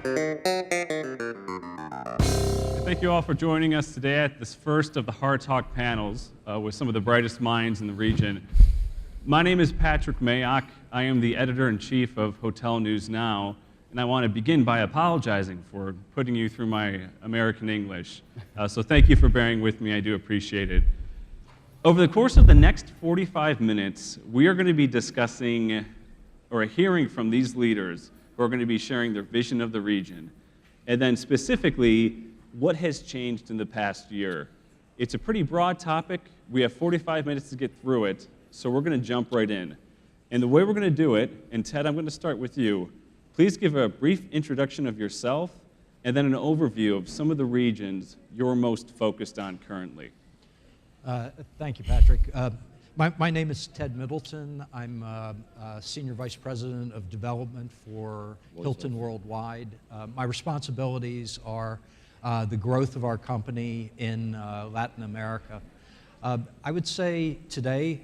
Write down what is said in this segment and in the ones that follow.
Thank you all for joining us today at this first of the Hard Talk panels with some of the brightest minds in the region. My name is Patrick Mayock. I am the editor-in-chief of HotelsNewsNow, and I want to begin by apologizing for putting you through my American English. So thank you for bearing with me. I do appreciate it. Over the course of the next 45 minutes, we are going to be discussing or hearing from these leaders who are going to be sharing their vision of the region, and then specifically, what has changed in the past year. It's a pretty broad topic. We have 45 minutes to get through it, so we're going to jump right in. And the way we're going to do it, and Ted, I'm going to start with you. Please give a brief introduction of yourself and then an overview of some of the regions you're most focused on currently. Thank you, Patrick. My name is Ted Middleton. I'm Senior Vice President of Development for Hilton Worldwide. My responsibilities are the growth of our company in Latin America. I would say today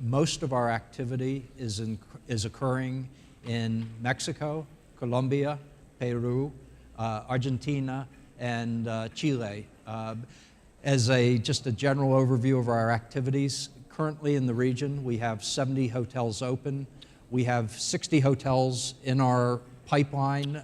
most of our activity is occurring in Mexico, Colombia, Peru, Argentina, and Chile. As just a general overview of our activities, currently in the region we have 70 hotels open. We have 60 hotels in our pipeline,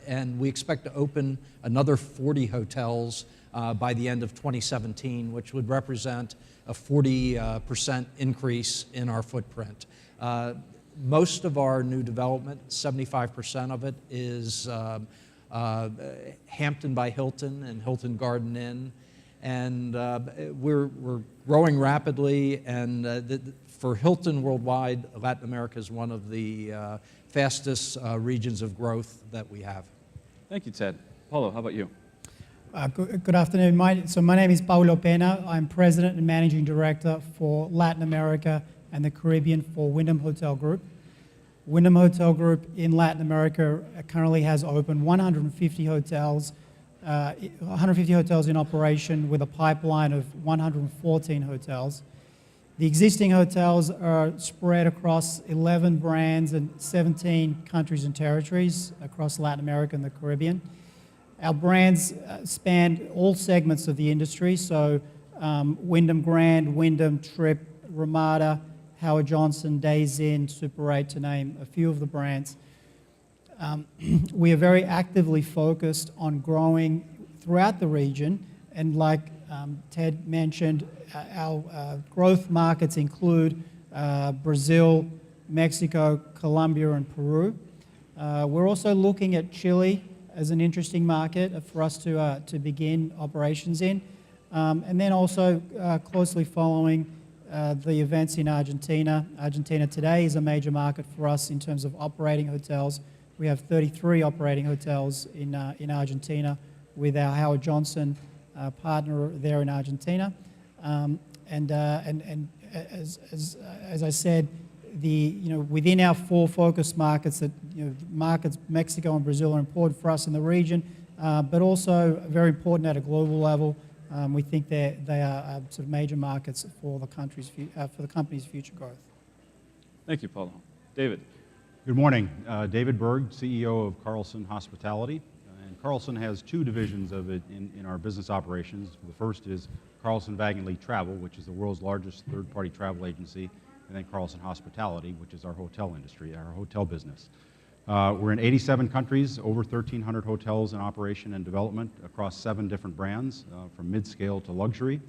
and we expect to open another 40 hotels by the end of 2017, which would represent a 40% increase in our footprint. Most of our new development, 75% of it, is Hampton by Hilton and Hilton Garden Inn, and we're growing rapidly, and for Hilton Worldwide, Latin America is one of the fastest regions of growth that we have. Thank you, Ted. Paulo, how about you? Good afternoon. My name is Paulo Pena. I'm President and Managing Director for Latin America and the Caribbean for Wyndham Hotel Group. Wyndham Hotel Group in Latin America currently has open 150 hotels, 150 hotels in operation with a pipeline of 114 hotels. The existing hotels are spread across 11 brands and 17 countries and territories across Latin America and the Caribbean. Our brands span all segments of the industry, so Wyndham Grand, Wyndham Trip, Ramada, Howard Johnson, Days Inn, Super 8, to name a few of the brands. We are very actively focused on growing throughout the region, and like Ted mentioned, our growth markets include Brazil, Mexico, Colombia, and Peru. We're also looking at Chile as an interesting market for us to begin operations in, and then also closely following the events in Argentina. Argentina today is a major market for us in terms of operating hotels. We have 33 operating hotels in Argentina with our Howard Johnson partner there in Argentina. And as I said, within our four focus markets, markets Mexico and Brazil are important for us in the region, but also very important at a global level. We think they are sort of major markets for the company's future growth. Thank you, Paulo. David. Good morning. David Berg, CEO of Carlson Hospitality. And Carlson has two divisions of it in our business operations. The first is Carlson Wagonlit Travel, which is the world's largest third-party travel agency, and then Carlson Hospitality, which is our hotel industry, our hotel business. We're in 87 countries, over 1,300 hotels in operation and development across 7 different brands, from mid-scale to luxury.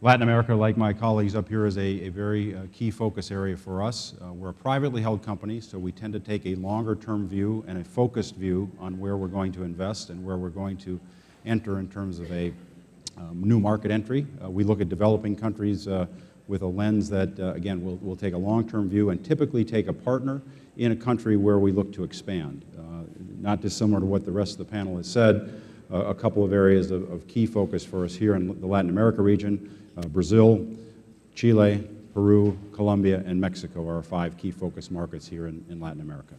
Latin America, like my colleagues up here, is a very key focus area for us. We're a privately held company, so we tend to take a longer-term view and a focused view on where we're going to invest and where we're going to enter in terms of a new market entry. We look at developing countries with a lens that, again, we'll take a long-term view and typically take a partner in a country where we look to expand. Not dissimilar to what the rest of the panel has said, a couple of areas of key focus for us here in the Latin America region. Brazil, Chile, Peru, Colombia, and Mexico are our 5 key focus markets here in Latin America.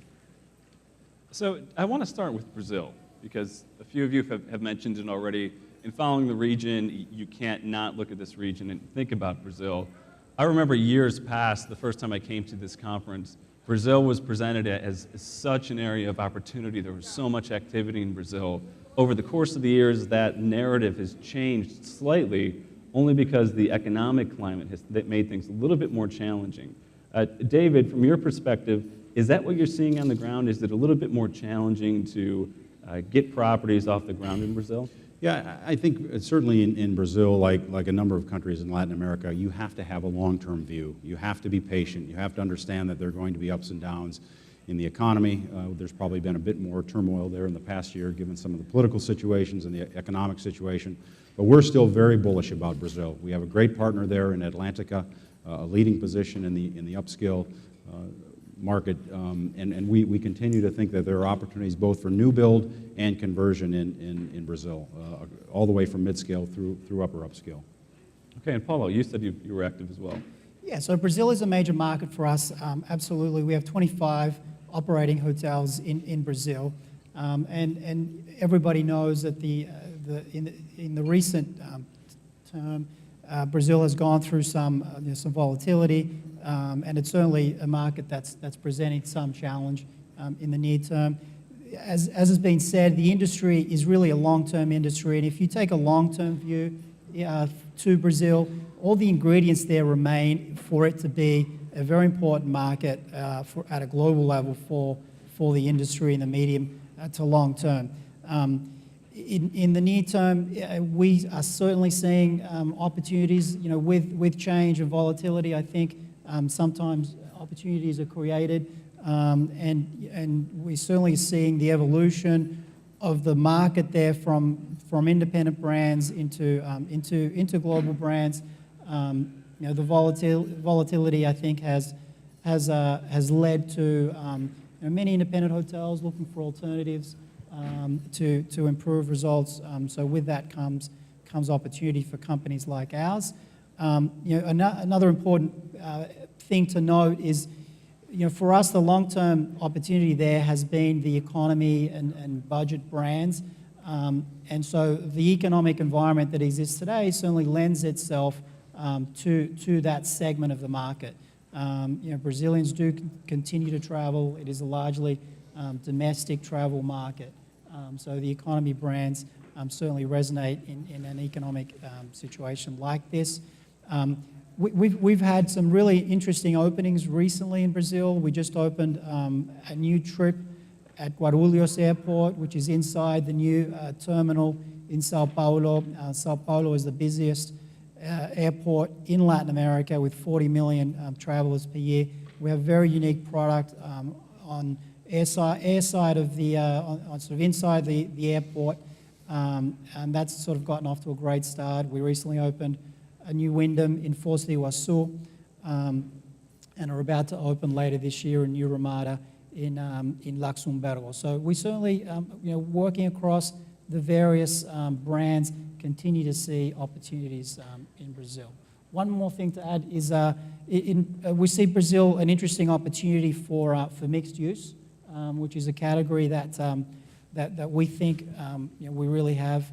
So I want to start with Brazil, because a few of you have mentioned it already. In following the region, you can't not look at this region and think about Brazil. I remember years past, the first time I came to this conference, Brazil was presented as such an area of opportunity. There was so much activity in Brazil. Over the course of the years, that narrative has changed slightly, only because the economic climate has made things a little bit more challenging. David, from your perspective, is that what you're seeing on the ground? Is it a little bit more challenging to get properties off the ground in Brazil? Yeah, I think certainly in Brazil, like a number of countries in Latin America, you have to have a long-term view. You have to be patient. You have to understand that there are going to be ups and downs in the economy. There's probably been a bit more turmoil there in the past year, given some of the political situations and the economic situation. But we're still very bullish about Brazil. We have a great partner there in Atlantica, a leading position in the upscale market, and we continue to think that there are opportunities both for new build and conversion in Brazil, all the way from mid-scale through upper upscale. Okay, and Paulo, you said you were active as well. Yeah, so Brazil is a major market for us, absolutely. We have 25 operating hotels in Brazil, and everybody knows that in the recent term, Brazil has gone through some volatility, and it's certainly a market that's presenting some challenge in the near term. As has been said, the industry is really a long-term industry, and if you take a long-term view to Brazil, all the ingredients there remain for it to be a very important market at a global level for the industry in the medium to long term. In the near term, we are certainly seeing opportunities. With change and volatility, I think sometimes opportunities are created, and we're certainly seeing the evolution of the market there from independent brands into global brands. The volatility, I think, has led to many independent hotels looking for alternatives to improve results. So with that comes opportunity for companies like ours. Another important thing to note is, for us, the long-term opportunity there has been the economy and budget brands. And so the economic environment that exists today certainly lends itself to that segment of the market. Brazilians do continue to travel. It is a largely domestic travel market. So the economy brands certainly resonate in an economic situation like this. We've had some really interesting openings recently in Brazil. We just opened a new trip at Guarulhos Airport, which is inside the new terminal in Sao Paulo. Sao Paulo is the busiest airport in Latin America with 40 million travelers per year. We have a very unique product on airside of the, on sort of inside the airport, and that's sort of gotten off to a great start. We recently opened a new Wyndham in Foz do Iguaçu, and are about to open later this year a new Ramada in Luxembourg. So we certainly, working across the various brands, continue to see opportunities in Brazil. One more thing to add is we see Brazil an interesting opportunity for mixed use, which is a category that we think we really have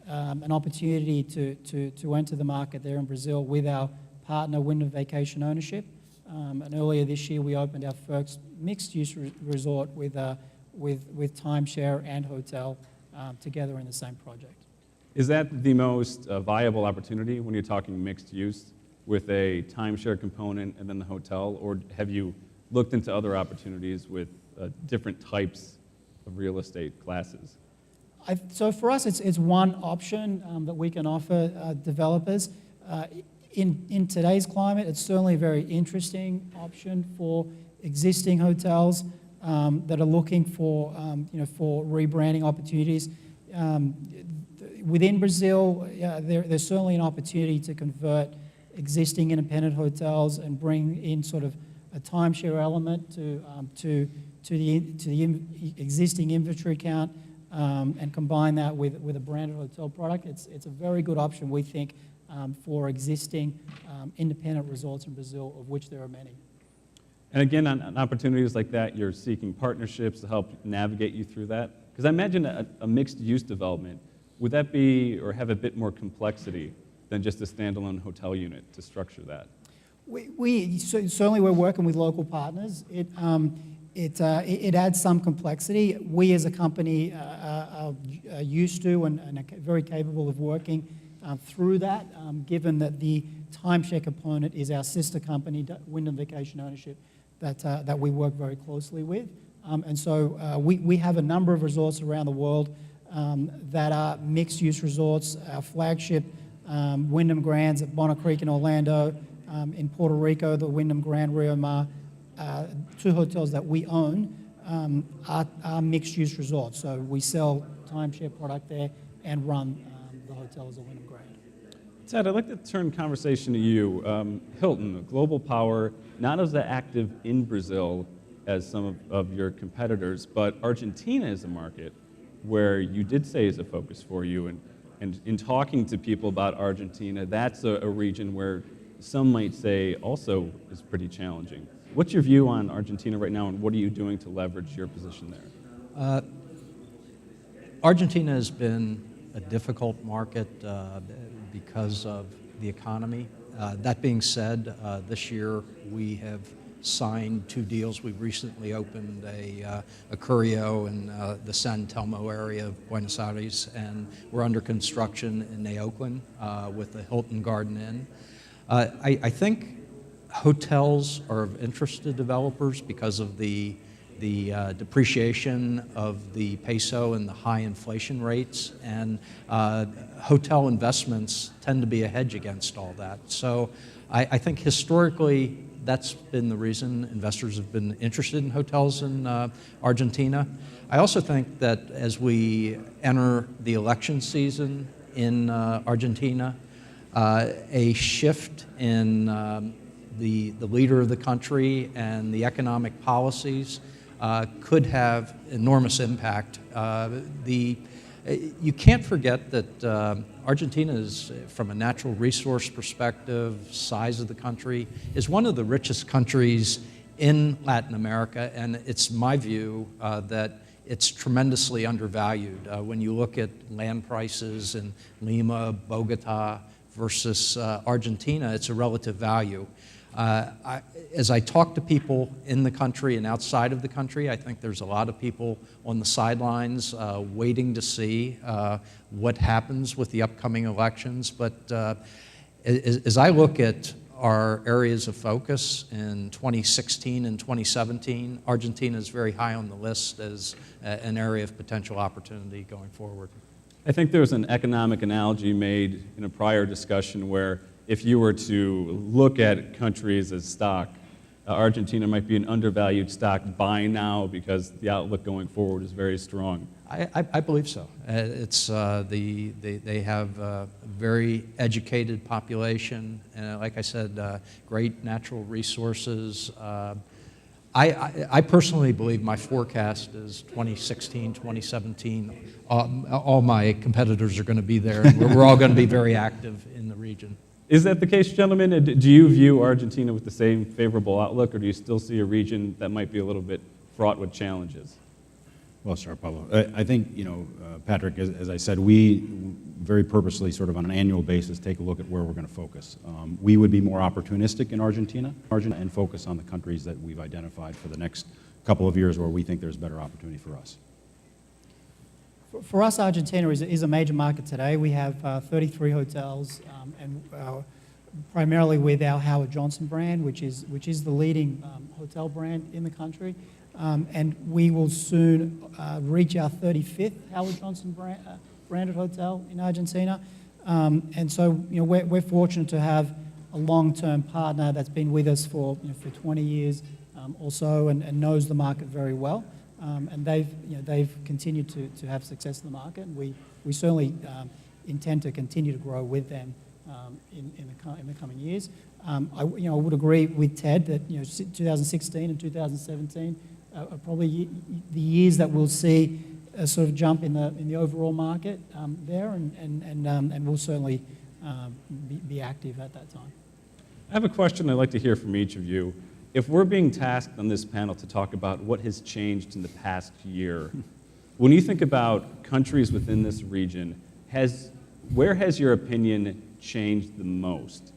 an opportunity to enter the market there in Brazil with our partner Wyndham Vacation Ownership. And earlier this year we opened our first mixed-use resort with timeshare and hotel together in the same project. Is that the most viable opportunity when you're talking mixed use, with a timeshare component and then the hotel, or have you looked into other opportunities with different types of real estate classes? So for us, it's one option that we can offer developers. In today's climate, it's certainly a very interesting option for existing hotels that are looking for rebranding opportunities. Within Brazil, there's certainly an opportunity to convert existing independent hotels and bring in sort of a timeshare element to the existing inventory count, and combine that with a branded hotel product. It's a very good option, we think, for existing independent resorts in Brazil, of which there are many. And again, on opportunities like that, you're seeking partnerships to help navigate you through that? Because I imagine a mixed-use development, would that be or have a bit more complexity than just a standalone hotel unit to structure that? Certainly we're working with local partners. It adds some complexity. We as a company are used to and are very capable of working through that, given that the timeshare component is our sister company, Wyndham Vacation Ownership, that we work very closely with. And so we have a number of resorts around the world that are mixed-use resorts. Our flagship Wyndham Grands at Bonner Creek in Orlando, in Puerto Rico, the Wyndham Grand Rio Mar, two hotels that we own are mixed-use resorts. So we sell timeshare product there and run the hotel as a Wyndham Grand. Ted, I'd like to turn the conversation to you. Hilton, a global power, not as active in Brazil as some of your competitors, but Argentina is a market where you did say is a focus for you. And in talking to people about Argentina, that's a region where some might say also is pretty challenging. What's your view on Argentina right now, and what are you doing to leverage your position there? Argentina has been a difficult market because of the economy. That being said, this year we have signed 2 deals. We've recently opened a Curio in the San Telmo area of Buenos Aires, and we're under construction in Mayock with the Hilton Garden Inn. I think hotels are of interest to developers because of the depreciation of the peso and the high inflation rates, and hotel investments tend to be a hedge against all that. So I think historically that's been the reason investors have been interested in hotels in Argentina. I also think that as we enter the election season in Argentina, a shift in the leader of the country and the economic policies could have enormous impact. You can't forget that Argentina is, from a natural resource perspective, size of the country, is one of the richest countries in Latin America, and it's my view that it's tremendously undervalued. When you look at land prices in Lima, Bogota versus Argentina, it's a relative value. As I talk to people in the country and outside of the country, I think there's a lot of people on the sidelines waiting to see what happens with the upcoming elections. But as I look at our areas of focus in 2016 and 2017, Argentina is very high on the list as an area of potential opportunity going forward. I think there was an economic analogy made in a prior discussion where if you were to look at countries as stock, Argentina might be an undervalued stock. Buy now because the outlook going forward is very strong. I believe so. It's they have a very educated population, and like I said, great natural resources. I personally believe my forecast is 2016, 2017. All my competitors are going to be there, and we're all going to be very active in the region. Is that the case, gentlemen? Do you view Argentina with the same favorable outlook, or do you still see a region that might be a little bit fraught with challenges? Well, sir, Pablo. I think, Patrick, as I said, we very purposely, sort of on an annual basis, take a look at where we're going to focus. We would be more opportunistic in Argentina and focus on the countries that we've identified for the next couple of years where we think there's better opportunity for us. For us, Argentina is a major market today. We have 33 hotels, and primarily with our Howard Johnson brand, which is the leading hotel brand in the country. And we will soon reach our 35th Howard Johnson branded hotel in Argentina. And so, we're fortunate to have a long-term partner that's been with us for 20 years or so, and knows the market very well. And they've continued to have success in the market, and we certainly intend to continue to grow with them in the coming years. I would agree with Ted that 2016 and 2017 are probably the years that we'll see a sort of jump in the overall market there, and we'll certainly be active at that time. I have a question I'd like to hear from each of you. If we're being tasked on this panel to talk about what has changed in the past year, when you think about countries within this region, where has your opinion changed the most?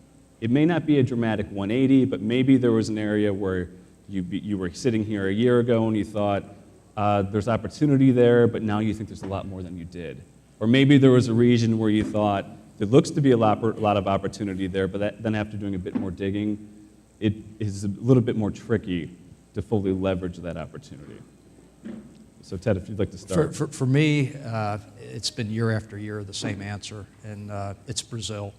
It may not be a dramatic 180, but maybe there was an area where you were sitting here a year ago and you thought there's opportunity there, but now you think there's a lot more than you did. Or maybe there was a region where you thought there looks to be a lot of opportunity there, but then after doing a bit more digging, it is a little bit more tricky to fully leverage that opportunity. So Ted, if you'd like to start. For me, it's been year after year the same answer, and it's Brazil.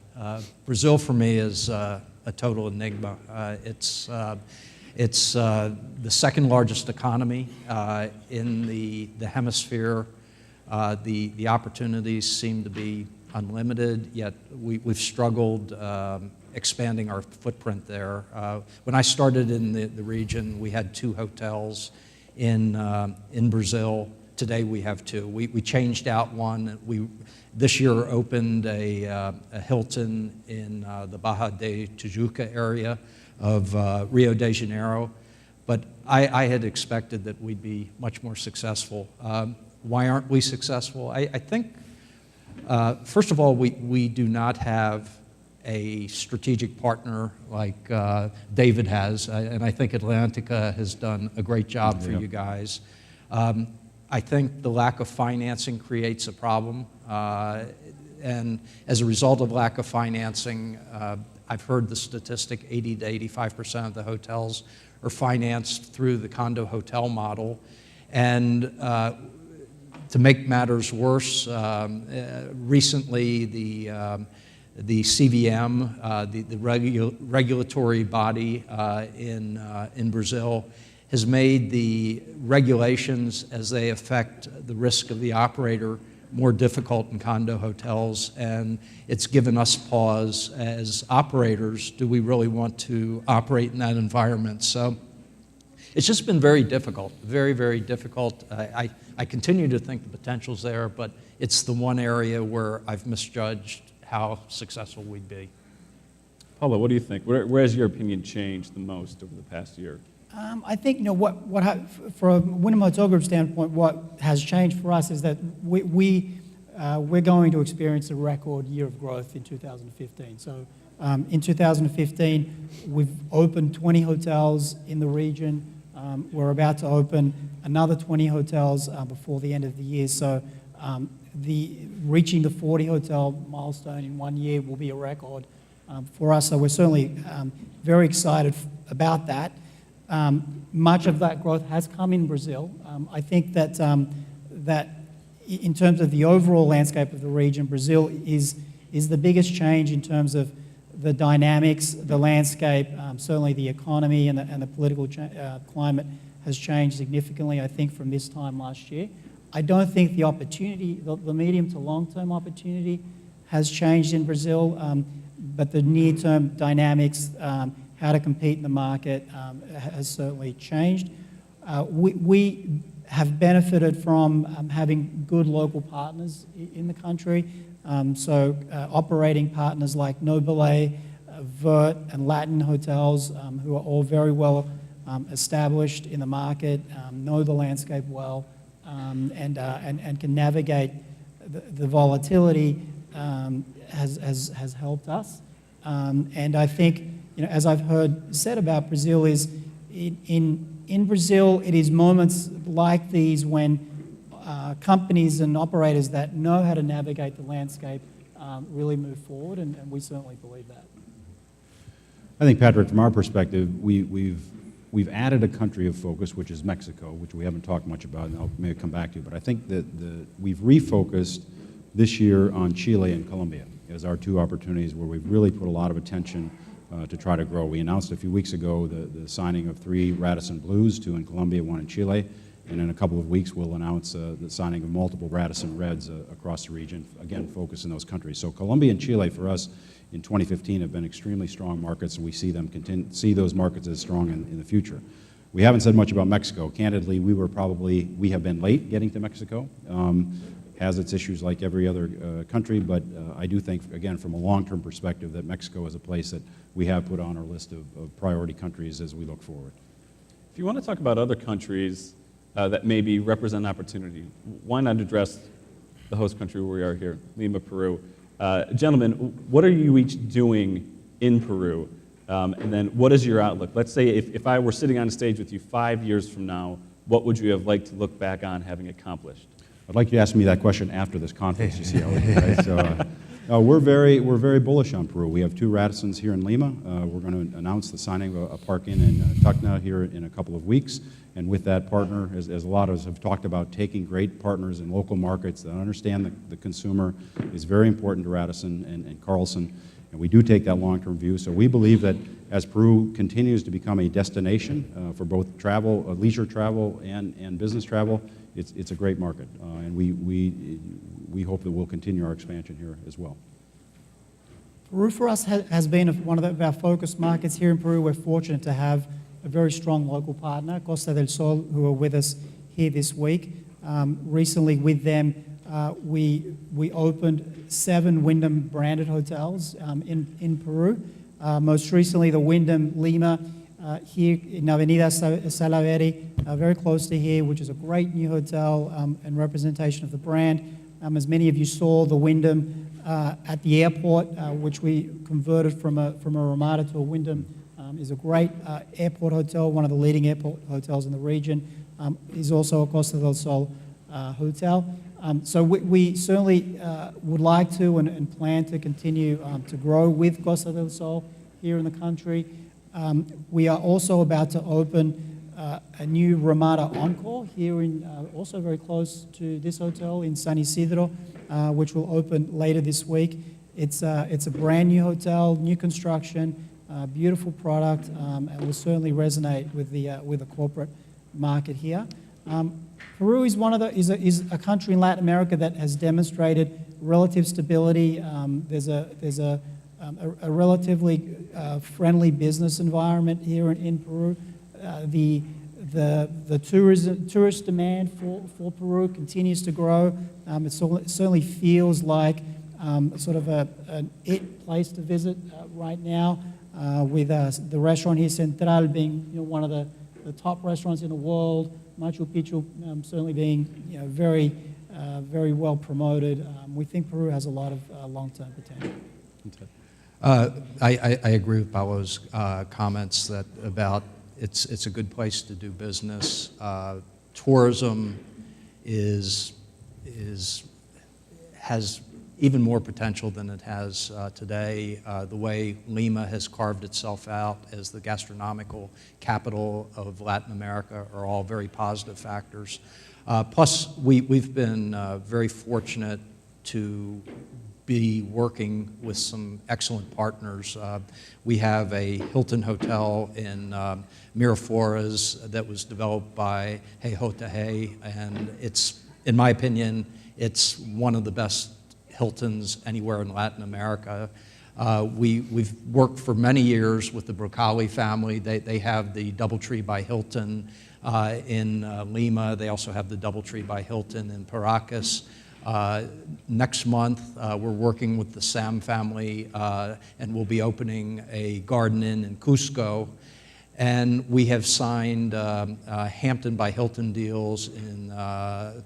Brazil for me is a total enigma. It's the second largest economy in the hemisphere. The opportunities seem to be unlimited, yet we've struggled expanding our footprint there. When I started in the region, we had 2 hotels in Brazil. Today we have 2. We changed out one. We this year opened a Hilton in the Baja de Tijuca area of Rio de Janeiro, but I had expected that we'd be much more successful. Why aren't we successful? I think, first of all, we do not have a strategic partner like David has, and I think Atlantica has done a great job for you guys. I think the lack of financing creates a problem, and as a result of lack of financing, I've heard the statistic 80 to 85% of the hotels are financed through the condo hotel model, and to make matters worse, recently the CVM, the regulatory body in Brazil, has made the regulations as they affect the risk of the operator more difficult in condo hotels, and it's given us pause as operators. Do we really want to operate in that environment? So it's just been very difficult, very, very difficult. I continue to think the potential's there, but it's the one area where I've misjudged how successful we'd be. Paula, what do you think? Where has your opinion changed the most over the past year? I think, from a Wyndham Hotel Group standpoint, what has changed for us is that we're going to experience a record year of growth in 2015. So in 2015, we've opened 20 hotels in the region. We're about to open another 20 hotels before the end of the year. So reaching the 40 hotel milestone in 1 year will be a record for us. So we're certainly very excited about that. Much of that growth has come in Brazil. I think that that in terms of the overall landscape of the region, Brazil is the biggest change in terms of the dynamics, the landscape. Certainly the economy and the political climate has changed significantly, I think, from this time last year. I don't think the opportunity, the medium to long-term opportunity has changed in Brazil, but the near-term dynamics, how to compete in the market has certainly changed. We have benefited from having good local partners in the country. So operating partners like Nobile, Vert, and Latin Hotels, who are all very well established in the market, know the landscape well, and can navigate the volatility, has helped us. And I think, as I've heard said about Brazil, is in Brazil, it is moments like these when companies and operators that know how to navigate the landscape really move forward, and we certainly believe that. I think, Patrick, from our perspective, we've added a country of focus, which is Mexico, which we haven't talked much about, and I'll maybe come back to. But I think that we've refocused this year on Chile and Colombia as our 2 opportunities where we've really put a lot of attention to try to grow. We announced a few weeks ago the signing of 3 Radisson Blues, 2 in Colombia, 1 in Chile, and in a couple of weeks we'll announce the signing of multiple Radisson Reds across the region, again, focus in those countries. So Colombia and Chile for us in 2015 have been extremely strong markets, and we see those markets as strong in the future. We haven't said much about Mexico. Candidly, we have been late getting to Mexico. Has its issues like every other country, but I do think, again, from a long-term perspective, that Mexico is a place that we have put on our list of priority countries as we look forward. If you want to talk about other countries that maybe represent opportunity, why not address the host country where we are here, Lima, Peru? Gentlemen, what are you each doing in Peru? And then what is your outlook? Let's say if I were sitting on stage with you 5 years from now, what would you have liked to look back on having accomplished? I'd like you to ask me that question after this conference, you see how we do, right? So, we're very bullish on Peru. We have 2 Radissons here in Lima. We're going to announce the signing of a Park Inn in Tacna here in a couple of weeks. And with that partner, as a lot of us have talked about, taking great partners in local markets that understand the consumer is very important to Radisson and Carlson. And we do take that long-term view. So we believe that as Peru continues to become a destination for both travel, leisure travel, and business travel, it's a great market. And we hope that we'll continue our expansion here as well. Peru for us has been one of our focus markets here in Peru. We're fortunate to have a very strong local partner, Costa del Sol, who are with us here this week. Recently with them, we opened 7 Wyndham branded hotels in Peru. Most recently, the Wyndham Lima here in Avenida Salaverry, very close to here, which is a great new hotel and representation of the brand. As many of you saw, the Wyndham at the airport, which we converted from a Ramada to a Wyndham, is a great airport hotel, one of the leading airport hotels in the region. Is also a Costa del Sol hotel. So we certainly would like to and plan to continue to grow with Costa del Sol here in the country. We are also about to open a new Ramada Encore here in also very close to this hotel in San Isidro, which will open later this week. It's a brand new hotel, new construction, beautiful product, and will certainly resonate with the corporate market here. Peru is is a country in Latin America that has demonstrated relative stability. There's a relatively friendly business environment here in Peru. The tourist demand for Peru continues to grow. It certainly feels like sort of an it place to visit right now, with the restaurant here, Central, being one of the top restaurants in the world. Machu Picchu certainly being very well promoted. We think Peru has a lot of long-term potential. I agree with Paulo's comments about it's a good place to do business. Tourism has even more potential than it has today. The way Lima has carved itself out as the gastronomical capital of Latin America are all very positive factors. Plus, we've been very fortunate to be working with some excellent partners. We have a Hilton hotel in Miraflores that was developed by Hey, and it's, in my opinion, it's one of the best Hiltons anywhere in Latin America. We've worked for many years with the Brocali family. They have the DoubleTree by Hilton in Lima. They also have the DoubleTree by Hilton in Paracas. Next month, we're working with the Sam family, and we'll be opening a Garden Inn in Cusco. And we have signed Hampton by Hilton deals in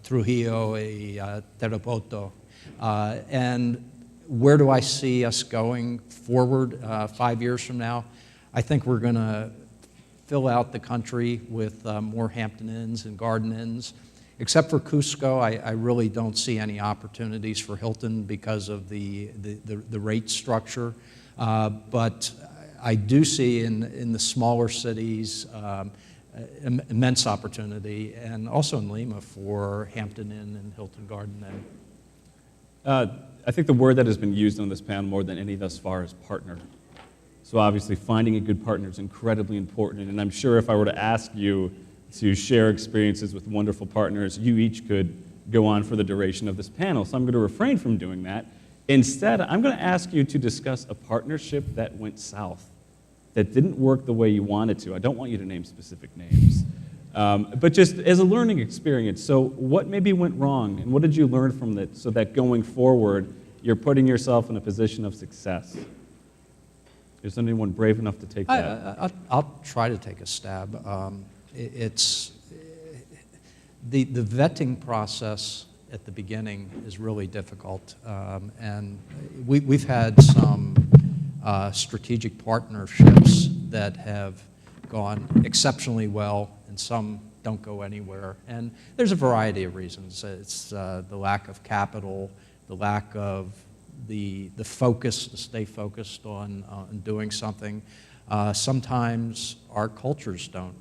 Trujillo y Tarapoto. And where do I see us going forward 5 years from now? I think we're going to fill out the country with more Hampton Inns and Garden Inns. Except for Cusco, I really don't see any opportunities for Hilton because of the rate structure. But I do see in the smaller cities immense opportunity, and also in Lima for Hampton Inn and Hilton Garden Inn. I think the word that has been used on this panel more than any thus far is partner. So obviously finding a good partner is incredibly important, and I'm sure if I were to ask you to share experiences with wonderful partners, you each could go on for the duration of this panel. So I'm going to refrain from doing that. Instead, I'm going to ask you to discuss a partnership that went south, that didn't work the way you wanted to. I don't want you to name specific names, but just as a learning experience. So what maybe went wrong, and what did you learn from that so that going forward, you're putting yourself in a position of success? Is anyone brave enough to take that? I'll try to take a stab. It's the vetting process at the beginning is really difficult, and we've had some strategic partnerships that have gone exceptionally well, and some don't go anywhere. And there's a variety of reasons. It's the lack of capital, the lack of the focus to stay focused on doing something. Sometimes our cultures don't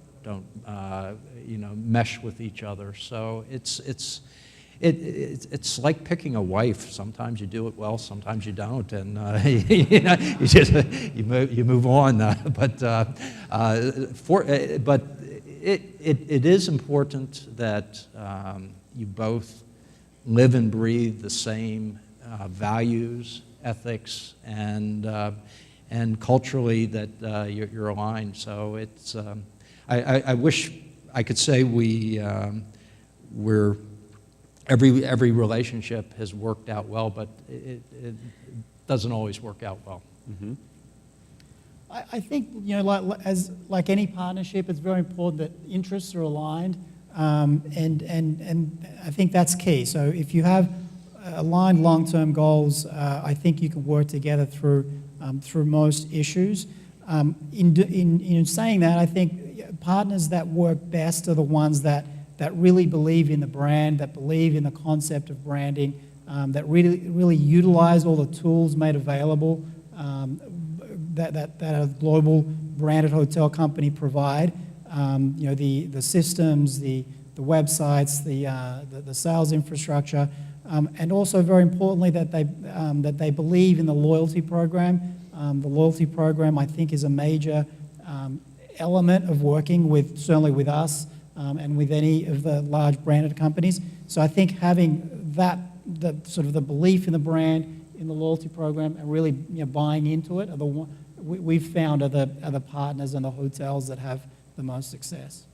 mesh with each other. So it's like picking a wife. Sometimes you do it well, sometimes you don't, and you move on. But it is important that you both live and breathe the same values, ethics, and culturally that you're aligned. So it's I wish I could say we're every relationship has worked out well, but it doesn't always work out well. Mm-hmm. I think, like any partnership, it's very important that interests are aligned, and I think that's key. So if you have aligned long-term goals, I think you can work together through most issues. In saying that, I think partners that work best are the ones that really believe in the brand, that believe in the concept of branding, that really utilize all the tools made available that a global branded hotel company provide. The systems, the websites, the sales infrastructure, and also very importantly that they believe in the loyalty program. The loyalty program, I think, is a major element of working certainly with us and with any of the large branded companies. So I think having the belief in the brand, in the loyalty program, and really buying into it are we've found are the partners and the hotels that have the most success.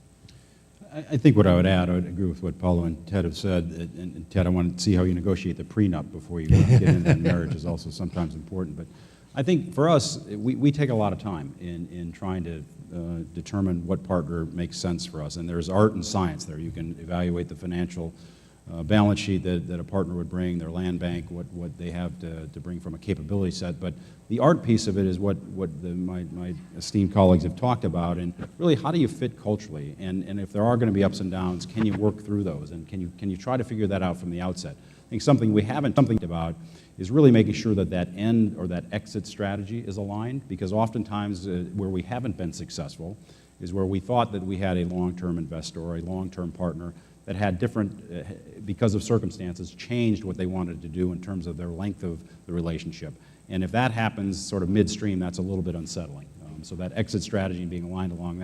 I think what I would add, I would agree with what Paulo and Ted have said. And Ted, I want to see how you negotiate the prenup before you get into that. Marriage is also sometimes important. But I think for us, we take a lot of time in trying to determine what partner makes sense for us. And there's art and science there. You can evaluate the financial balance sheet that a partner would bring, their land bank, what they have to bring from a capability set. But the art piece of it is what my esteemed colleagues have talked about, and really how do you fit culturally? And if there are going to be ups and downs, can you work through those? And can you try to figure that out from the outset? I think something we haven't talked about is really making sure that end or that exit strategy is aligned, because oftentimes where we haven't been successful is where we thought that we had a long-term investor or a long-term partner that had different, because of circumstances, changed what they wanted to do in terms of their length of the relationship. And if that happens sort of midstream, that's a little bit unsettling. So that exit strategy and being aligned along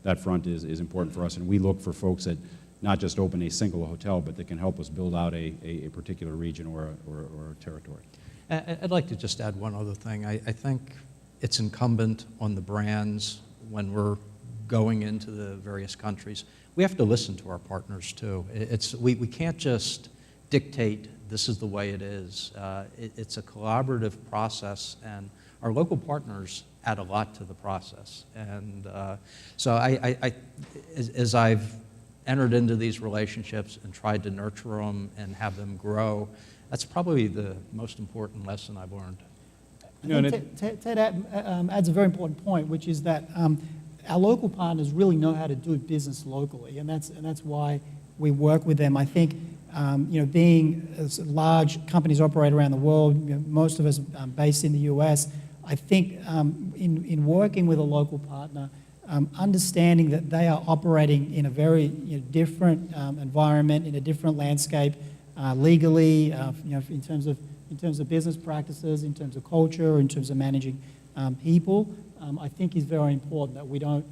that front is important for us. And we look for folks that not just open a single hotel, but that can help us build out a particular region or a territory. I'd like to just add one other thing. I think it's incumbent on the brands when we're going into the various countries. We have to listen to our partners too. We can't just dictate this is the way it is. It's a collaborative process, and our local partners add a lot to the process. And so as I've entered into these relationships and tried to nurture them and have them grow, that's probably the most important lesson I've learned. Ted adds a very important point, which is that our local partners really know how to do business locally, and that's why we work with them. I think being as large companies operate around the world, most of us based in the U.S., I think in working with a local partner, understanding that they are operating in a very different environment, in a different landscape, legally, in terms of business practices, in terms of culture, in terms of managing people, I think is very important that we don't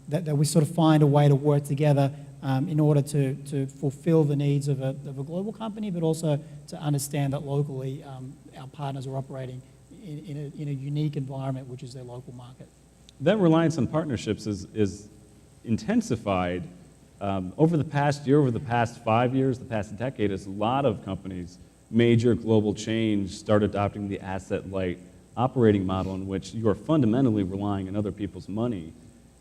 that we sort of find a way to work together in order to fulfill the needs of a global company, but also to understand that locally our partners are operating in a unique environment, which is their local market. That reliance on partnerships is intensified over the past year, over the past 5 years, the past decade, as a lot of companies, major global change, start adopting the asset-light operating model in which you are fundamentally relying on other people's money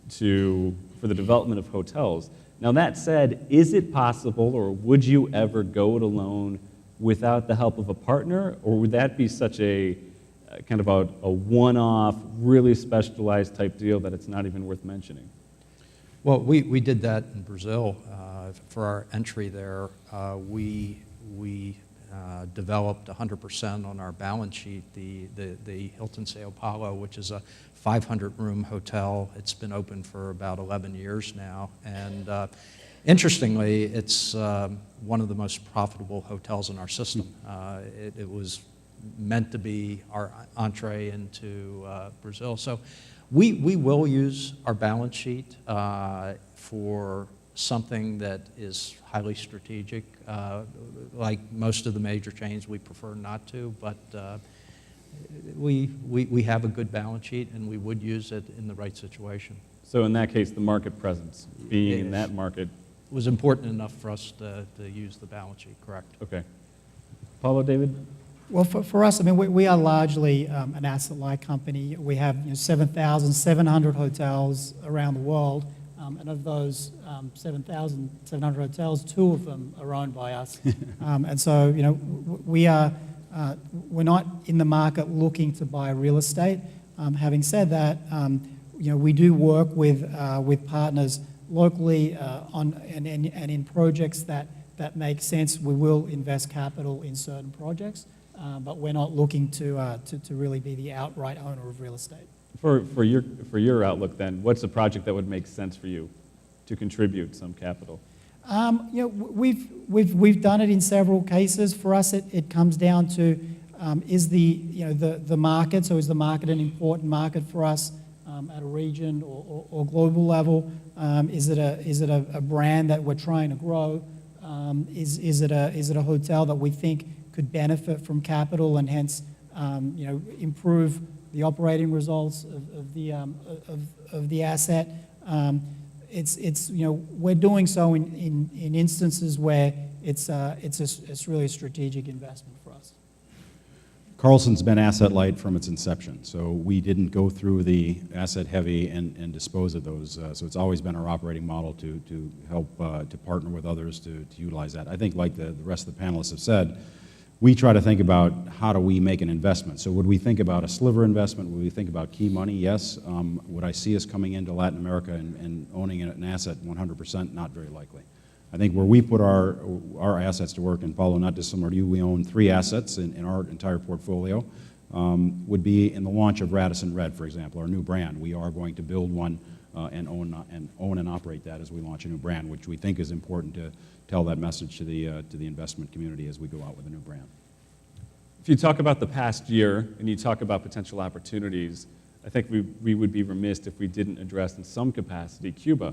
for the development of hotels. Now that said, is it possible, or would you ever go it alone without the help of a partner, or would that be such a kind of a one-off, really specialized type deal that it's not even worth mentioning? Well, we did that in Brazil for our entry there. We developed 100% on our balance sheet the Hilton Sao Paulo, which is a 500-room hotel. It's been open for about 11 years now, and interestingly, it's one of the most profitable hotels in our system. It was meant to be our entree into Brazil. So we will use our balance sheet for something that is highly strategic. Like most of the major chains, we prefer not to, but we have a good balance sheet, and we would use it in the right situation. So in that case, the market presence, being in that market, was important enough for us to use the balance sheet, correct? Okay. Paulo, David? Well, for us, I mean, we are largely an asset-light company. We have 7,700 hotels around the world, and of those 7,700 hotels, 2 of them are owned by us. And so, we're not in the market looking to buy real estate. Having said that, we do work with partners locally and in projects that make sense. We will invest capital in certain projects, but we're not looking to really be the outright owner of real estate. For your outlook then, what's a project that would make sense for you to contribute some capital? We've done it in several cases. For us, it comes down to is the market. So is the market an important market for us at a region or global level? Is it a brand that we're trying to grow? Is it a hotel that we think could benefit from capital and hence improve the operating results of the asset? We're doing so in instances where it's really a strategic investment for us. Carlson's been asset light from its inception, so we didn't go through the asset heavy and dispose of those. So it's always been our operating model to help to partner with others to utilize that. I think, like the rest of the panelists have said, we try to think about how do we make an investment. So would we think about a sliver investment? Would we think about key money? Yes. Would I see us coming into Latin America and owning an asset 100%? Not very likely. I think where we put our assets to work, and Paulo, not dissimilar to you, we own 3 assets in our entire portfolio, would be in the launch of Radisson Red, for example, our new brand. We are going to build one and own and operate that as we launch a new brand, which we think is important to tell that message to the investment community as we go out with a new brand. If you talk about the past year and you talk about potential opportunities, I think we would be remiss if we didn't address in some capacity Cuba.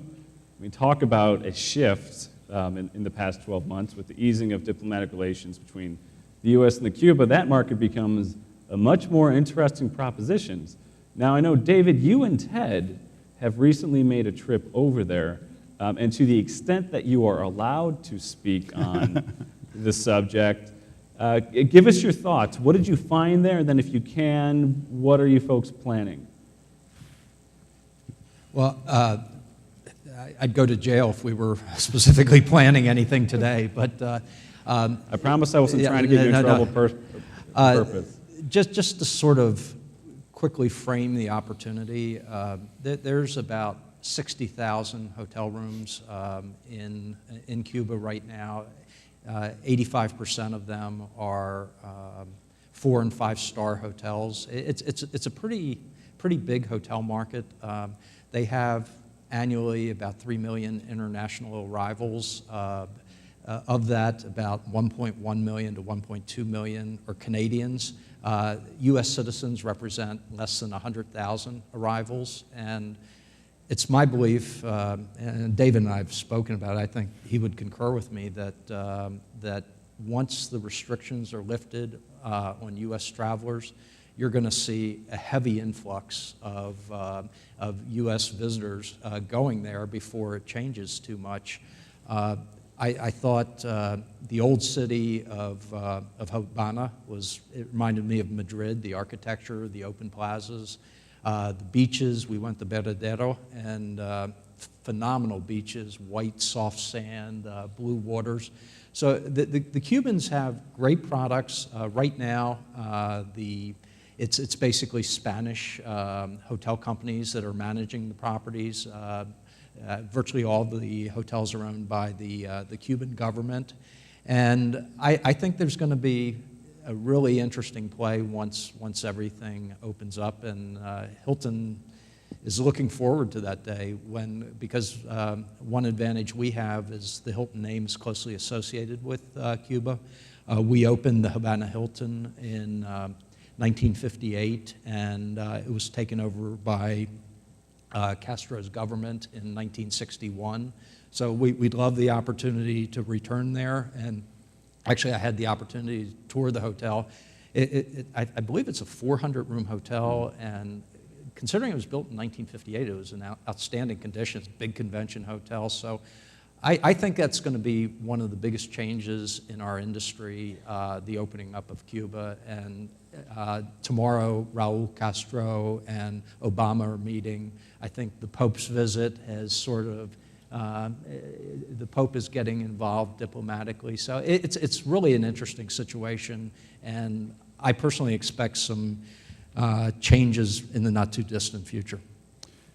We talk about a shift in the past 12 months with the easing of diplomatic relations between the U.S. and the Cuba. That market becomes a much more interesting proposition. Now, I know, David, you and Ted have recently made a trip over there, and to the extent that you are allowed to speak on the subject, give us your thoughts. What did you find there? And then if you can, what are you folks planning? Well, I'd go to jail if we were specifically planning anything today, but... I promise I wasn't trying to get you in trouble purpose. Just to sort of quickly frame the opportunity, there's about 60,000 hotel rooms in Cuba right now. 85% of them are 4- and 5-star hotels. It's a pretty big hotel market. They have annually about 3 million international arrivals. Of that, about 1.1 million to 1.2 million are Canadians. U.S. citizens represent less than 100,000 arrivals, and it's my belief, and David and I have spoken about it, I think he would concur with me, that once the restrictions are lifted on U.S. travelers, you're going to see a heavy influx of U.S. visitors going there before it changes too much. I thought the old city of Habana it reminded me of Madrid, the architecture, the open plazas, the beaches. We went to Berg, and phenomenal beaches, white soft sand, blue waters. So the Cubans have great products. Right now, the It's basically Spanish hotel companies that are managing the properties. Virtually all of the hotels are owned by the Cuban government. And I think there's going to be a really interesting play once everything opens up, and Hilton is looking forward to that day because one advantage we have is the Hilton name is closely associated with Cuba. We opened the Havana Hilton in 1958, and it was taken over by Castro's government in 1961. So we'd love the opportunity to return there. And actually, I had the opportunity to tour the hotel. I believe it's a 400-room hotel, and considering it was built in 1958, it was in outstanding condition. It's a big convention hotel. So I think that's going to be one of the biggest changes in our industry, the opening up of Cuba. And tomorrow, Raul Castro and Obama are meeting. I think the Pope's visit has sort of, the Pope is getting involved diplomatically. So it's really an interesting situation. And I personally expect some changes in the not-too-distant future.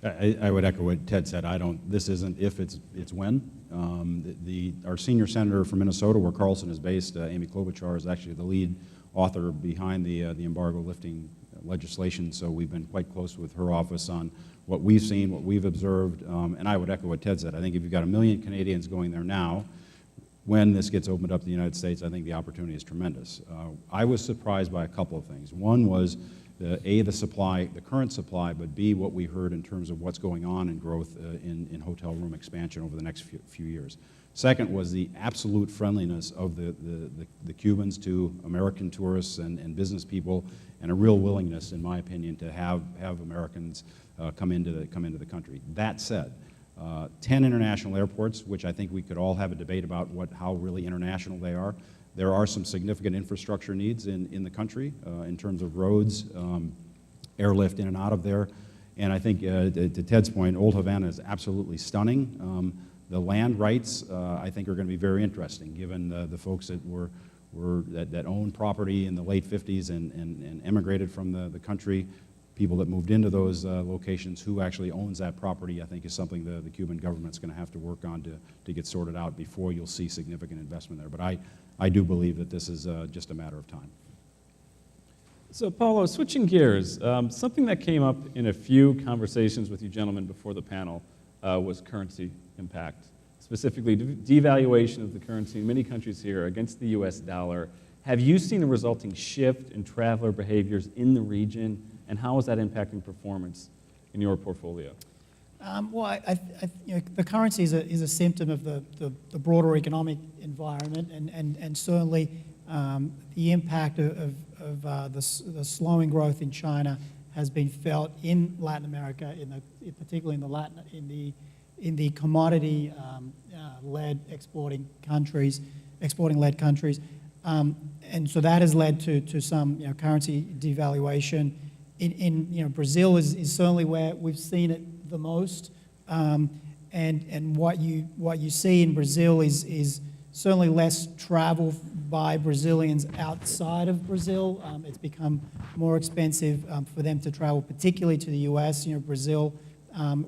I would echo what Ted said. This isn't if, it's when. Our senior senator from Minnesota, where Carlson is based, Amy Klobuchar, is actually the lead author behind the embargo lifting legislation, so we've been quite close with her office on what we've seen, what we've observed, and I would echo what Ted said. I think if you've got 1 million Canadians going there now, when this gets opened up to the United States, I think the opportunity is tremendous. I was surprised by a couple of things. One was the supply, the current supply, but B, what we heard in terms of what's going on in growth in hotel room expansion over the next few years. Second was the absolute friendliness of the Cubans to American tourists and business people, and a real willingness, in my opinion, to have Americans come into the country. That said, 10 international airports, which I think we could all have a debate about how really international they are. There are some significant infrastructure needs in the country in terms of roads, airlift in and out of there. And I think, to Ted's point, Old Havana is absolutely stunning. The land rights, I think, are going to be very interesting, given the folks that that owned property in the late 50s and emigrated from the country. People that moved into those locations, who actually owns that property, I think is something the Cuban government's going to have to work on to get sorted out before you'll see significant investment there. But I do believe that this is just a matter of time. So, Paulo, switching gears, something that came up in a few conversations with you gentlemen before the panel was currency impact, specifically devaluation of the currency in many countries here against the U.S. dollar. Have you seen a resulting shift in traveler behaviors in the region, and how is that impacting performance in your portfolio? Well, the currency is a symptom of the broader economic environment, and certainly the impact of the slowing growth in China has been felt in Latin America, particularly in the commodity-led exporting led countries, and so that has led to some currency devaluation. In Brazil is certainly where we've seen it the most, and what you see in Brazil is certainly less travel by Brazilians outside of Brazil. It's become more expensive for them to travel, particularly to the U.S. Brazil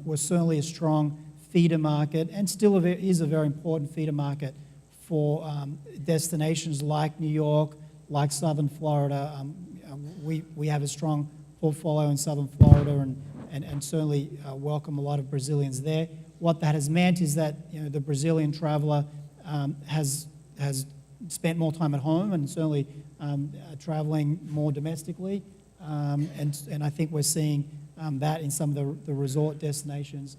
was certainly a strong feeder market, and still is a very important feeder market for destinations like New York, like Southern Florida. We have a strong portfolio in Southern Florida, and certainly welcome a lot of Brazilians there. What that has meant is that the Brazilian traveler has spent more time at home, and certainly traveling more domestically, and I think we're seeing that in some of the resort destinations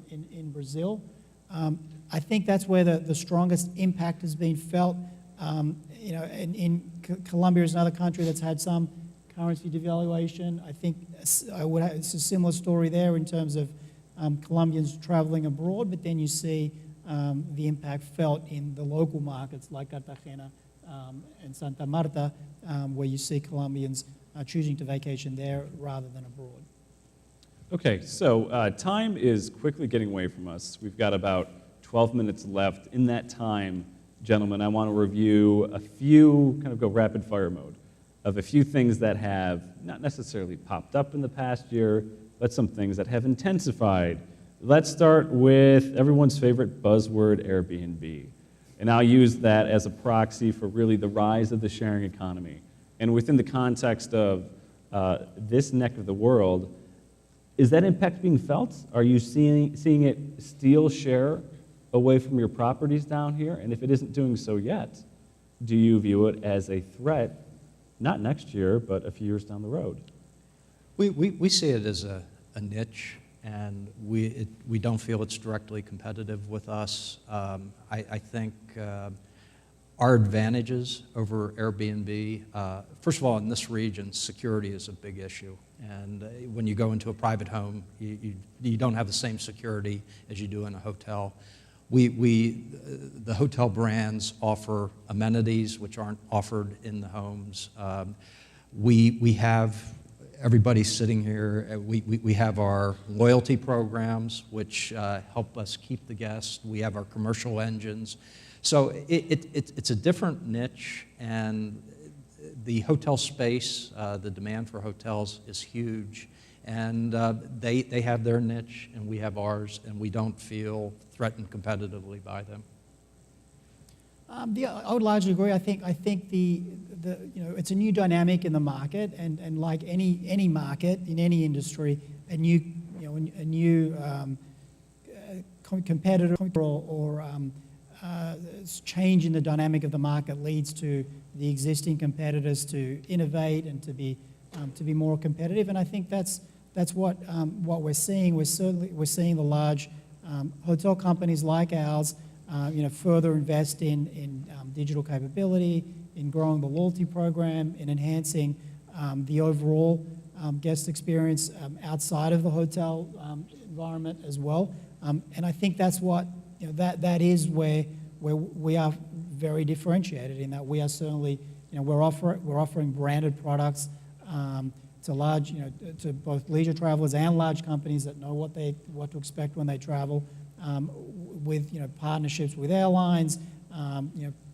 in Brazil. I think that's where the strongest impact has been felt. In Colombia is another country that's had some currency devaluation. I think it's a similar story there in terms of Colombians traveling abroad, but then you see the impact felt in the local markets like Cartagena and Santa Marta, where you see Colombians choosing to vacation there rather than abroad. Okay, so time is quickly getting away from us. We've got about 12 minutes left. In that time, gentlemen, I want to review a few, kind of go rapid fire mode. of a few things that have not necessarily popped up in the past year, but some things that have intensified. Let's start with everyone's favorite buzzword, Airbnb. And I'll use that as a proxy for really the rise of the sharing economy. And within the context of this neck of the world, is that impact being felt? Are you seeing it steal share away from your properties down here? And if it isn't doing so yet, do you view it as a threat, not next year, but a few years down the road? We see it as a niche, and we don't feel it's directly competitive with us. I think our advantages over Airbnb, first of all, in this region, security is a big issue. And when you go into a private home, you don't have the same security as you do in a hotel. The hotel brands offer amenities which aren't offered in the homes. We have, everybody sitting here, we have our loyalty programs which help us keep the guests. We have our commercial engines. So it's a different niche, and the hotel space, the demand for hotels is huge, and they have their niche and we have ours, and we don't feel threatened competitively by them. I would largely agree. I think the it's a new dynamic in the market, and like any market in any industry, a new competitor or change in the dynamic of the market leads to the existing competitors to innovate and to be more competitive. And I think that's what we're seeing. We're seeing the large hotel companies like ours, further invest in digital capability, in growing the loyalty program, in enhancing the overall guest experience outside of the hotel environment as well. And I think that's what that is where we are very differentiated, in that we are certainly we're offering branded products to large to both leisure travelers and large companies that know what to expect when they travel, with partnerships with airlines,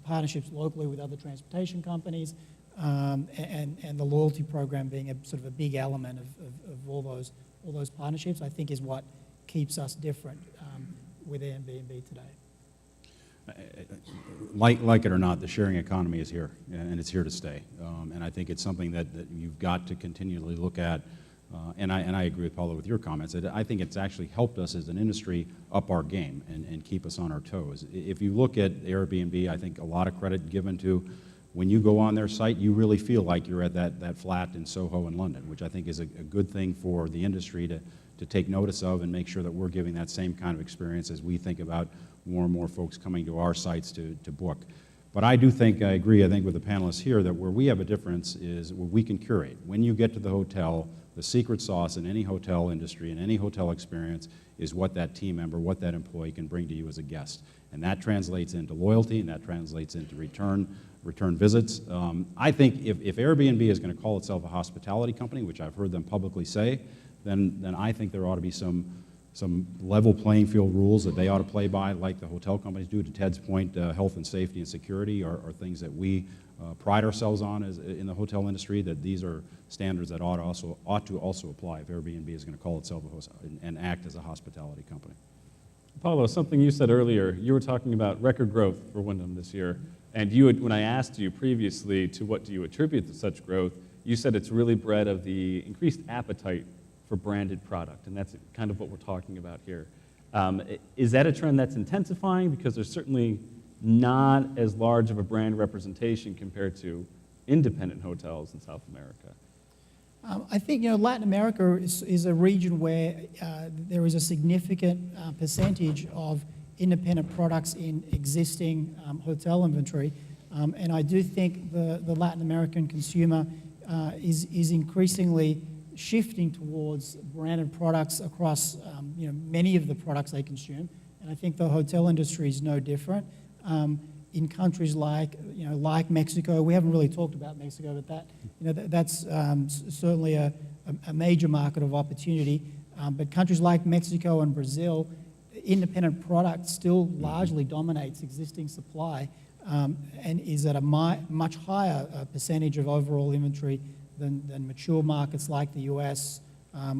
partnerships locally with other transportation companies, and the loyalty program being a sort of a big element of all those partnerships, I think is what keeps us different with Airbnb today. Like it or not, the sharing economy is here, and it's here to stay. And I think it's something that you've got to continually look at. And I agree with Paulo with your comments. I think it's actually helped us as an industry up our game and keep us on our toes. If you look at Airbnb, I think a lot of credit given to when you go on their site, you really feel like you're at that flat in Soho in London, which I think is a good thing for the industry to take notice of and make sure that we're giving that same kind of experience as we think about more and more folks coming to our sites to book. But I do think, I agree, with the panelists here, that where we have a difference is where we can curate. When you get to the hotel, the secret sauce in any hotel industry and any hotel experience is what that team member, what that employee can bring to you as a guest. And that translates into loyalty, and that translates into return visits. I think if Airbnb is going to call itself a hospitality company, which I've heard them publicly say, then I think there ought to be some level playing field rules that they ought to play by, like the hotel companies do. To Ted's point, health and safety and security are things that we pride ourselves on in the hotel industry, that these are standards that ought to also apply if Airbnb is going to call itself and act as a hospitality company. Paulo, something you said earlier, you were talking about record growth for Wyndham this year, and when I asked you previously to what do you attribute to such growth, you said it's really bred of the increased appetite for branded product, and that's kind of what we're talking about here. Is that a trend that's intensifying? Because there's certainly not as large of a brand representation compared to independent hotels in South America. I think Latin America is a region where there is a significant percentage of independent products in existing hotel inventory, and I do think the Latin American consumer is increasingly shifting towards branded products across many of the products they consume, and I think the hotel industry is no different. In countries like Mexico, we haven't really talked about Mexico, but that's certainly a major market of opportunity. But countries like Mexico and Brazil, independent product still largely dominates existing supply and is at a much higher percentage of overall inventory than mature markets like the US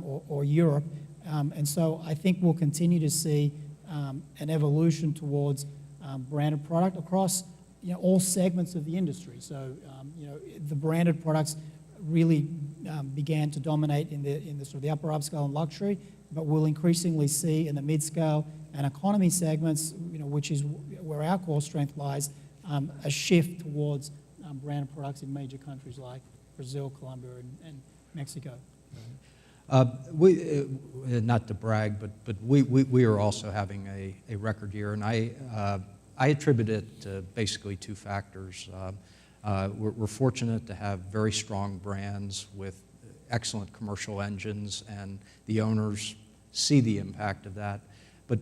or Europe. And so I think we'll continue to see an evolution towards branded product across all segments of the industry. So the branded products really began to dominate in the sort of the upper upscale and luxury, but we'll increasingly see in the mid-scale and economy segments, which is where our core strength lies, a shift towards branded products in major countries like Brazil, Colombia, and Mexico. Not to brag, but we are also having a record year, and I attribute it to basically two factors. We're fortunate to have very strong brands with excellent commercial engines, and the owners see the impact of that. But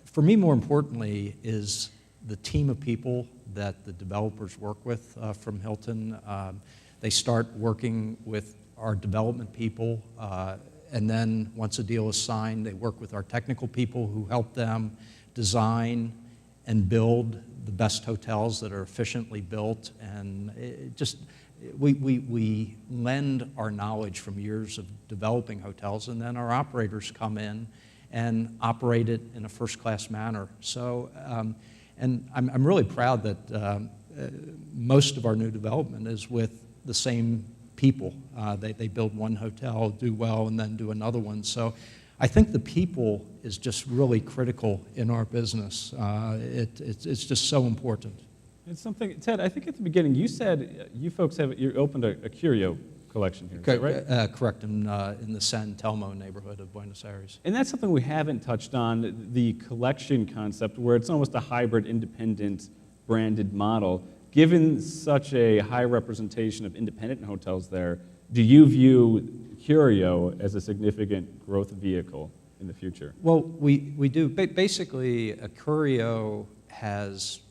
for me, more importantly, is the team of people that the developers work with from Hilton. They start working with our development people, and then once a deal is signed, they work with our technical people who help them design and build the best hotels that are efficiently built. And we lend our knowledge from years of developing hotels, and then our operators come in and operate it in a first-class manner. So, and I'm really proud that most of our new development is with the same people. They build one hotel, do well, and then do another one. So I think the people is just really critical in our business. It's just so important. It's something, Ted, I think at the beginning you said you folks you opened a curio collection here, is that right? Correct, in the San Telmo neighborhood of Buenos Aires. And that's something we haven't touched on, the collection concept, where it's almost a hybrid independent branded model. Given such a high representation of independent hotels there, do you view curio as a significant growth vehicle in the future? Well, we do. Basically, a curio has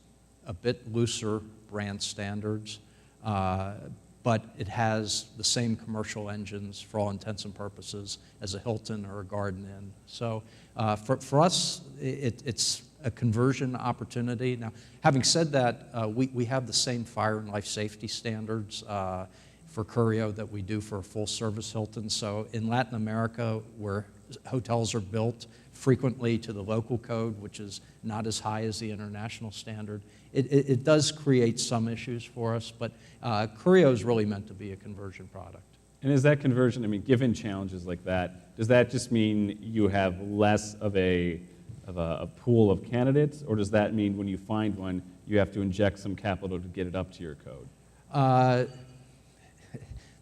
a bit looser brand standards, but it has the same commercial engines for all intents and purposes as a Hilton or a Garden Inn. So for us, it's a conversion opportunity. Now, having said that, we have the same fire and life safety standards for curio that we do for a full-service Hilton. So in Latin America, where hotels are built frequently to the local code, which is not as high as the international standard, it does create some issues for us, but curio is really meant to be a conversion product. And is that conversion, I mean, given challenges like that, does that just mean you have less of a pool of candidates, or does that mean when you find one, you have to inject some capital to get it up to your code?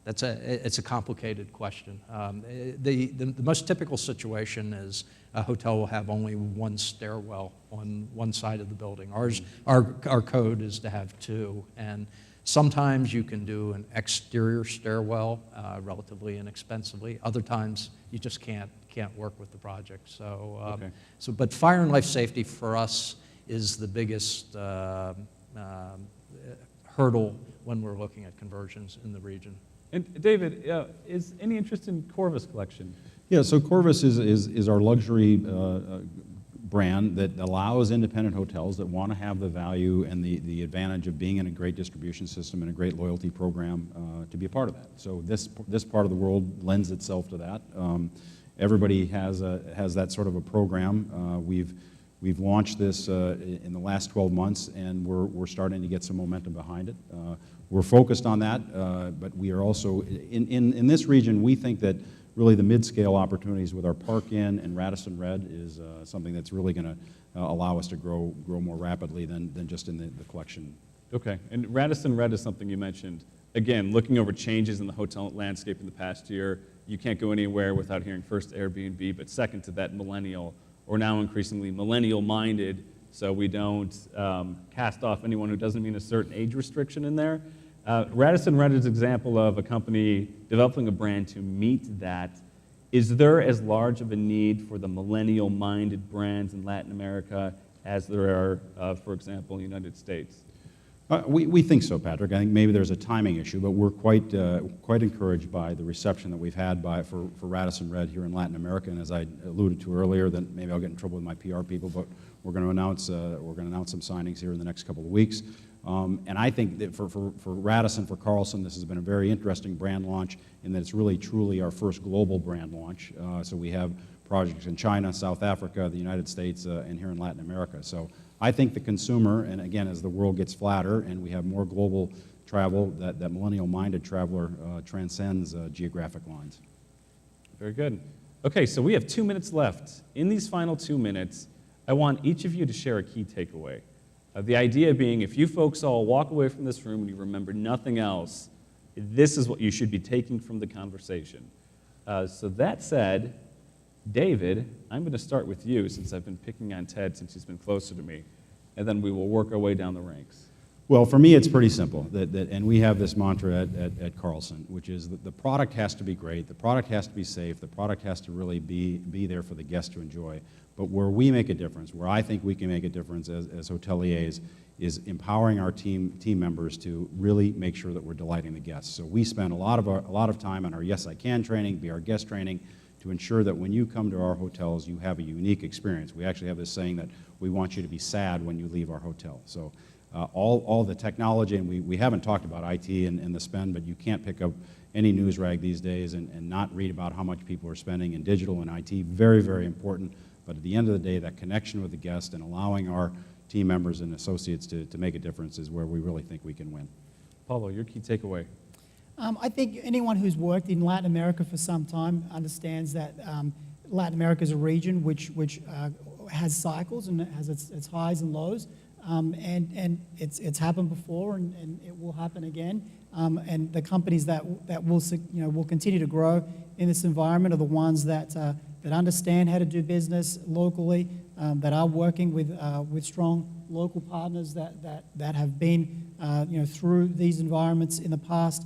It's a complicated question. The most typical situation is a hotel will have only one stairwell on one side of the building. Our code is to have two, and sometimes you can do an exterior stairwell relatively inexpensively. Other times you just can't work with the project. So, but fire and life safety for us is the biggest hurdle when we're looking at conversions in the region. And David, is any interest in Corvus collection? Yeah, so Corvus is our luxury brand that allows independent hotels that want to have the value and the advantage of being in a great distribution system and a great loyalty program to be a part of that. So this part of the world lends itself to that. Everybody has that sort of a program. We've launched this in the last 12 months, and we're starting to get some momentum behind it. We're focused on that, but we are also, in this region, we think that really the mid-scale opportunities with our Park Inn and Radisson Red is something that's really going to allow us to grow more rapidly than just in the collection. Okay, and Radisson Red is something you mentioned. Again, looking over changes in the hotel landscape in the past year, you can't go anywhere without hearing first Airbnb, but second to that millennial, or now increasingly millennial-minded, so we don't cast off anyone who doesn't mean a certain age restriction in there. Radisson Red is an example of a company developing a brand to meet that. Is there as large of a need for the millennial-minded brands in Latin America as there are, for example, in the United States? We think so, Patrick. I think maybe there's a timing issue, but we're quite encouraged by the reception that we've had for Radisson Red here in Latin America. And as I alluded to earlier, that maybe I'll get in trouble with my PR people, but we're going to announce some signings here in the next couple of weeks. And I think that for Radisson, for Carlson, this has been a very interesting brand launch in that it's really truly our first global brand launch. So we have projects in China, South Africa, the United States, and here in Latin America. So I think the consumer, and again, as the world gets flatter and we have more global travel, that millennial-minded traveler transcends geographic lines. Very good. Okay, so we have 2 minutes left. In these final 2 minutes, I want each of you to share a key takeaway. The idea being, if you folks all walk away from this room and you remember nothing else, this is what you should be taking from the conversation. So that said, David, I'm going to start with you since I've been picking on Ted since he's been closer to me, and then we will work our way down the ranks. Well, for me, it's pretty simple, and we have this mantra at Carlson, which is that the product has to be great, the product has to be safe, the product has to really be there for the guest to enjoy. But where we make a difference, where I think we can make a difference as hoteliers, is empowering our team members to really make sure that we're delighting the guests. So we spend a lot of time on our Yes I Can training, Be Our Guest training, to ensure that when you come to our hotels, you have a unique experience. We actually have this saying that we want you to be sad when you leave our hotel. So all the technology, and we haven't talked about IT and the spend, but you can't pick up any news rag these days and not read about how much people are spending in digital and IT. Very, very important. But at the end of the day, that connection with the guest and allowing our team members and associates to make a difference is where we really think we can win. Paulo, your key takeaway. I think anyone who's worked in Latin America for some time understands that Latin America is a region which has cycles and has its highs and lows, and it's happened before and it will happen again. And the companies that will continue to grow in this environment are the ones that understand how to do business locally, that are working with strong local partners that have been through these environments in the past.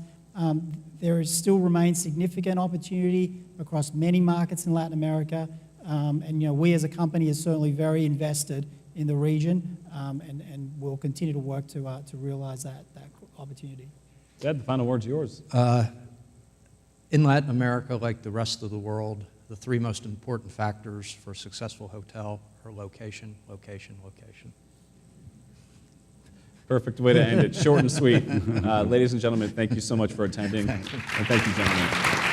There still remains significant opportunity across many markets in Latin America, and we as a company are certainly very invested in the region, and we'll continue to work to realize that opportunity. Ted, the final word's yours. In Latin America, like the rest of the world, the three most important factors for a successful hotel are location, location, location. Perfect way to end it. Short and sweet. Ladies and gentlemen, thank you so much for attending. And thank you, gentlemen.